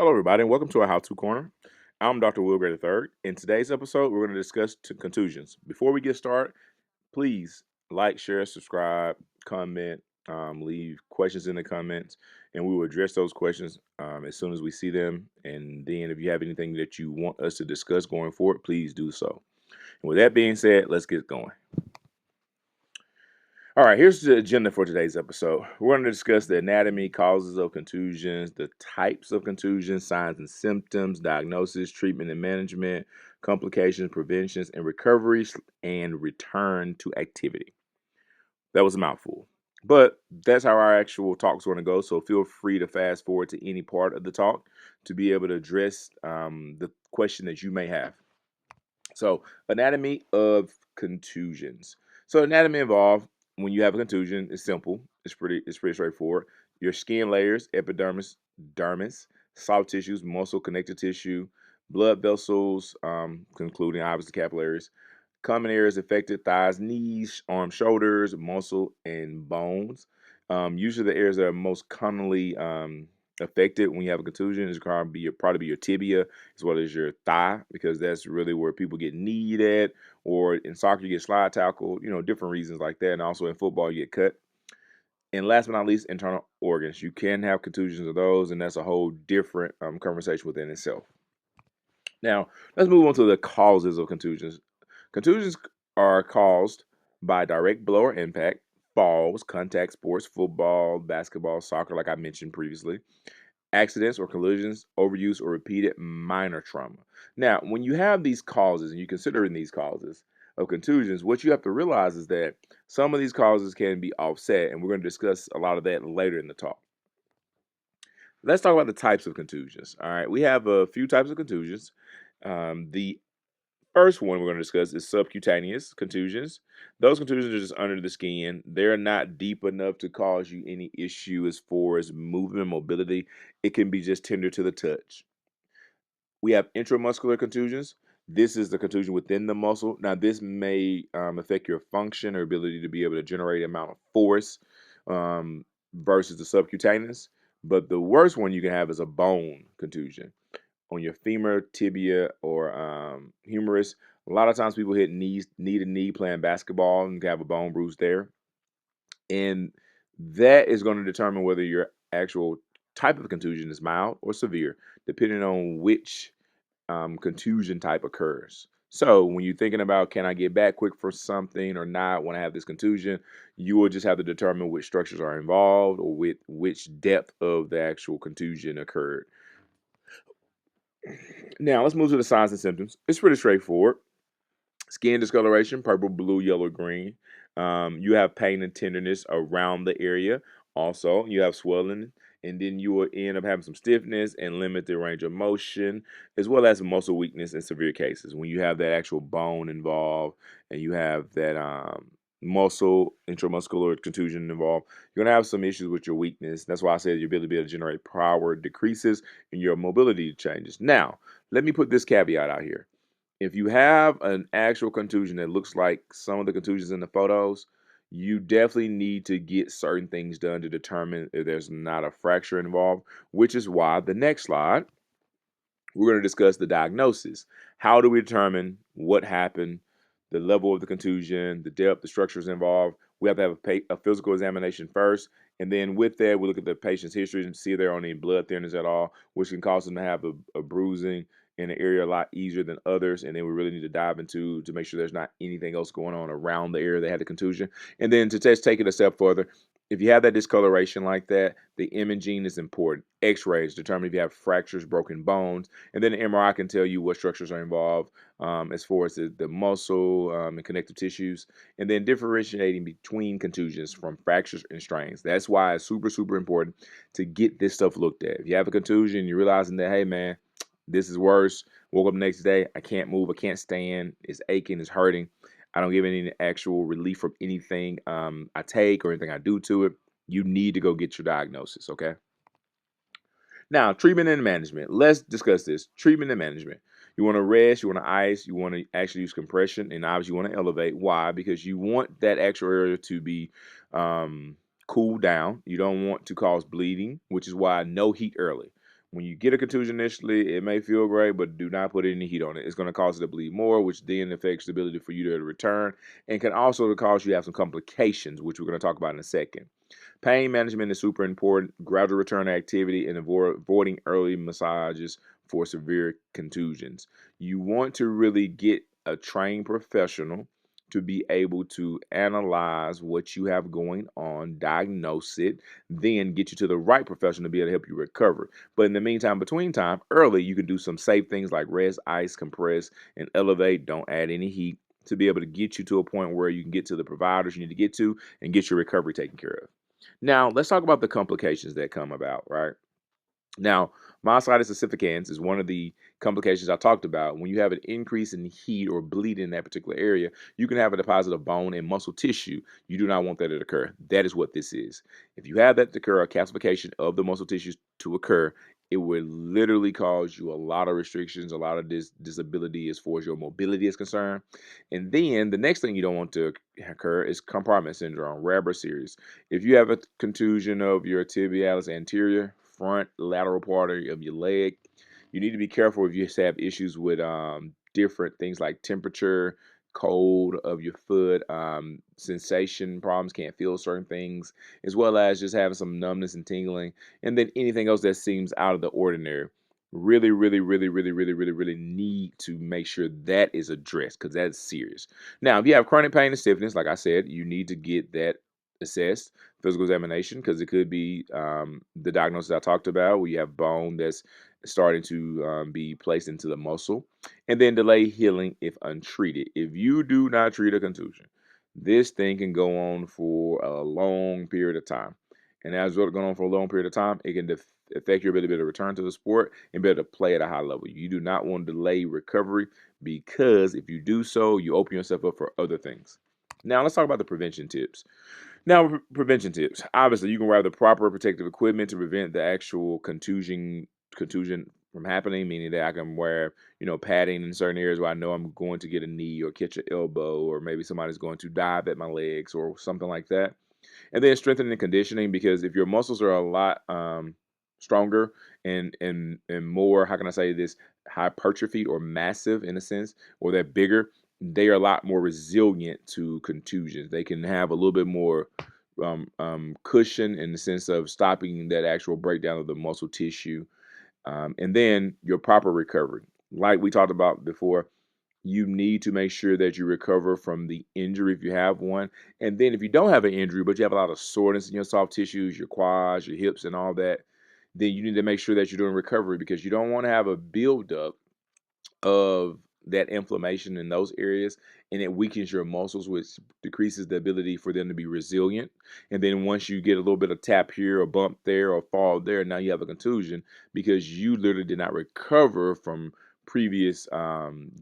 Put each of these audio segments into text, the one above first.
Hello, everybody, and welcome to our How To Corner. I'm Dr. Will Gray III. In today's episode, we're going to discuss contusions. Before we get started, please like, share, subscribe, comment, leave questions in the comments, and we will address those questions as soon as we see them. And then, if you have anything that you want us to discuss going forward, please do so. And with that being said, let's get going. All right, here's the agenda for today's episode. We're going to discuss the anatomy, causes of contusions, the types of contusions, signs and symptoms, diagnosis, treatment and management, complications, preventions, and recoveries, and return to activity. That was a mouthful. But that's how our actual talk's going to go. So feel free to fast forward to any part of the talk to be able to address the question that you may have. So, anatomy of contusions. So, anatomy involved when you have a contusion is simple. It's pretty straightforward. Your skin layers, epidermis, dermis, soft tissues, muscle, connective tissue, blood vessels, concluding obviously capillaries. Common areas affected: thighs, knees, arms, shoulders, muscle, and bones. Usually, the areas that are most commonly affected when you have a contusion is probably be your tibia as well as your thigh, because that's really where people get kneed at, or in soccer you get slide tackled, different reasons like that, and also in football you get cut. And last but not least, internal organs. You can have contusions of those, and that's a whole different conversation within itself. Now, let's move on to the causes of contusions. Contusions are caused by direct blow or impact, falls, contact sports, football, basketball, soccer, like I mentioned previously, accidents or collisions, overuse, or repeated minor trauma. Now, when you have these causes and you consider in these causes of contusions, what you have to realize is that some of these causes can be offset, and we're going to discuss a lot of that later in the talk. Let's talk about the types of contusions. All right, we have a few types of contusions. The first one we're going to discuss is subcutaneous contusions. Those contusions are just under the skin. They're not deep enough to cause you any issue as far as movement and mobility. It can be just tender to the touch. We have intramuscular contusions. This is the contusion within the muscle. Now, this may affect your function or ability to be able to generate amount of force versus the subcutaneous. But the worst one you can have is a bone contusion on your femur, tibia, or humerus. A lot of times people hit knee to knee playing basketball and have a bone bruise there. And that is going to determine whether your actual type of contusion is mild or severe, depending on which contusion type occurs. So when you're thinking about, can I get back quick for something or not when I have this contusion, you will just have to determine which structures are involved or with which depth of the actual contusion occurred. Now let's move to the signs and symptoms. It's pretty straightforward. Skin discoloration, purple, blue, yellow, green. You have pain and tenderness around the area. Also, you have swelling, and then you will end up having some stiffness and limited range of motion, as well as muscle weakness in severe cases. When you have that actual bone involved and you have that muscle, intramuscular contusion involved, you're going to have some issues with your weakness. That's why I said your ability to be able to generate power decreases and your mobility changes. Now, let me put this caveat out here. If you have an actual contusion that looks like some of the contusions in the photos, you definitely need to get certain things done to determine if there's not a fracture involved, which is why the next slide, we're going to discuss the diagnosis. How do we determine what happened, the level of the contusion, the depth, the structures involved? We have to have a physical examination first. And then with that, we look at the patient's history and see if they're on any blood thinners at all, which can cause them to have a bruising in an area a lot easier than others. And then we really need to dive into to make sure there's not anything else going on around the area they had the contusion. And then to take it a step further, if you have that discoloration like that, the imaging is important. X-rays determine if you have fractures, broken bones, and then the MRI can tell you what structures are involved as far as the muscle and connective tissues, and then differentiating between contusions from fractures and strains. That's why it's super, super important to get this stuff looked at. If you have a contusion, you're realizing that, hey, man, this is worse. Woke up the next day, I can't move, I can't stand, it's aching, it's hurting. I don't get any actual relief from anything I take or anything I do to it. You need to go get your diagnosis, okay? Now, treatment and management. Let's discuss this. Treatment and management. You want to rest, you want to ice, you want to actually use compression, and obviously you want to elevate. Why? Because you want that actual area to be cooled down. You don't want to cause bleeding, which is why no heat early. When you get a contusion initially, it may feel great, but do not put any heat on it. It's going to cause it to bleed more, which then affects the ability for you to return and can also cause you to have some complications, which we're going to talk about in a second. Pain management is super important, gradual return to activity, and avoiding early massages for severe contusions. You want to really get a trained professional to be able to analyze what you have going on, diagnose it, then get you to the right professional to be able to help you recover. But in the meantime, between time, early, you can do some safe things like rest, ice, compress, and elevate. Don't add any heat to be able to get you to a point where you can get to the providers you need to get to and get your recovery taken care of. Now, let's talk about the complications that come about, right? Now, myositis ossificans is one of the complications I talked about. When you have an increase in heat or bleeding in that particular area, you can have a deposit of bone and muscle tissue. You do not want that to occur. That is what this is. If you have that to occur, a calcification of the muscle tissues to occur, it would literally cause you a lot of restrictions, a lot of disability as far as your mobility is concerned. And then the next thing you don't want to occur is compartment syndrome, rare but serious. If you have a contusion of your tibialis anterior, front lateral part of your leg, you need to be careful if you have issues with different things like temperature, cold of your foot, sensation problems, can't feel certain things, as well as just having some numbness and tingling, and then anything else that seems out of the ordinary. Really, really, really, really, really, really, really need to make sure that is addressed because that's serious. Now, if you have chronic pain and stiffness, like I said, you need to get that assessed, physical examination, because it could be the diagnosis I talked about, where you have bone that's starting to be placed into the muscle, and then delay healing if untreated. If you do not treat a contusion, this thing can go on for a long period of time. And as it's going on for a long period of time, it can affect your ability to return to the sport and be able to play at a high level. You do not want to delay recovery because if you do so, you open yourself up for other things. Now, let's talk about the prevention tips. Now, prevention tips. Obviously, you can wear the proper protective equipment to prevent the actual contusion from happening, meaning that I can wear, padding in certain areas where I know I'm going to get a knee or catch an elbow, or maybe somebody's going to dive at my legs or something like that. And then strengthening and conditioning, because if your muscles are a lot stronger and more, how can I say this, hypertrophied or massive in a sense, or they're bigger, they are a lot more resilient to contusions. They can have a little bit more cushion in the sense of stopping that actual breakdown of the muscle tissue. And then your proper recovery, like we talked about before, you need to make sure that you recover from the injury if you have one. And then if you don't have an injury, but you have a lot of soreness in your soft tissues, your quads, your hips, and all that, then you need to make sure that you're doing recovery, because you don't want to have a buildup of that inflammation in those areas, and it weakens your muscles, which decreases the ability for them to be resilient. And then once you get a little bit of tap here or bump there or fall there, now you have a contusion because you literally did not recover from previous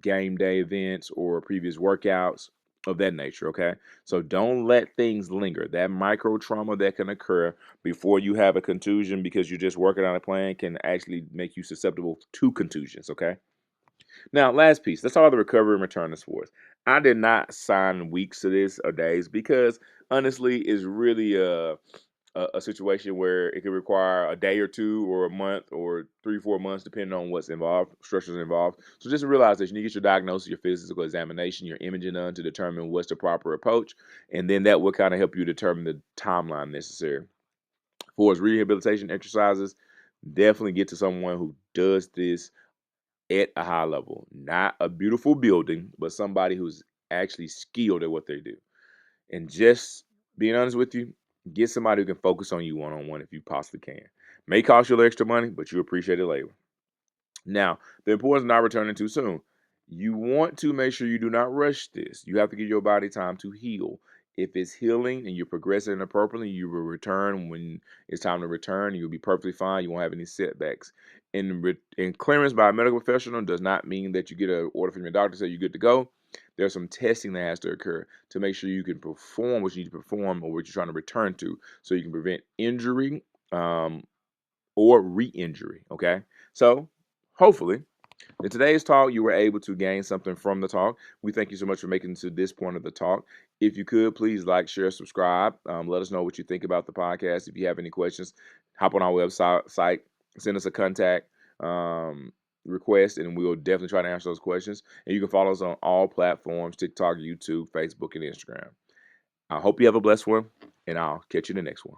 game day events or previous workouts of that nature. Okay, so don't let things linger. That micro trauma that can occur before you have a contusion because you're just working on a plan can actually make you susceptible to contusions. Okay. Now, last piece. Let's talk about the recovery and return to sports. I did not sign weeks to this or days because honestly, it's really a situation where it could require a day or two or a month or 3, 4 months, depending on what's involved, structures involved. So just realize that you need to get your diagnosis, your physical examination, your imaging done to determine what's the proper approach, and then that will kind of help you determine the timeline necessary. For its rehabilitation exercises, definitely get to someone who does this at a high level, not a beautiful building, but somebody who's actually skilled at what they do. And just being honest with you, get somebody who can focus on you one on one if you possibly can. May cost you a little extra money, but you appreciate it later. Now, the importance of not returning too soon. You want to make sure you do not rush this. You have to give your body time to heal. If it's healing and you're progressing appropriately, you will return when it's time to return. You'll be perfectly fine. You won't have any setbacks. And clearance by a medical professional does not mean that you get an order from your doctor to say you're good to go. There's some testing that has to occur to make sure you can perform what you need to perform or what you're trying to return to, so you can prevent injury, or re-injury. Okay, so hopefully in today's talk, you were able to gain something from the talk. We thank you so much for making it to this point of the talk. If you could, please like, share, subscribe. Let us know what you think about the podcast. If you have any questions, hop on our website, send us a contact request, and we will definitely try to answer those questions. And you can follow us on all platforms: TikTok, YouTube, Facebook, and Instagram. I hope you have a blessed one, and I'll catch you in the next one.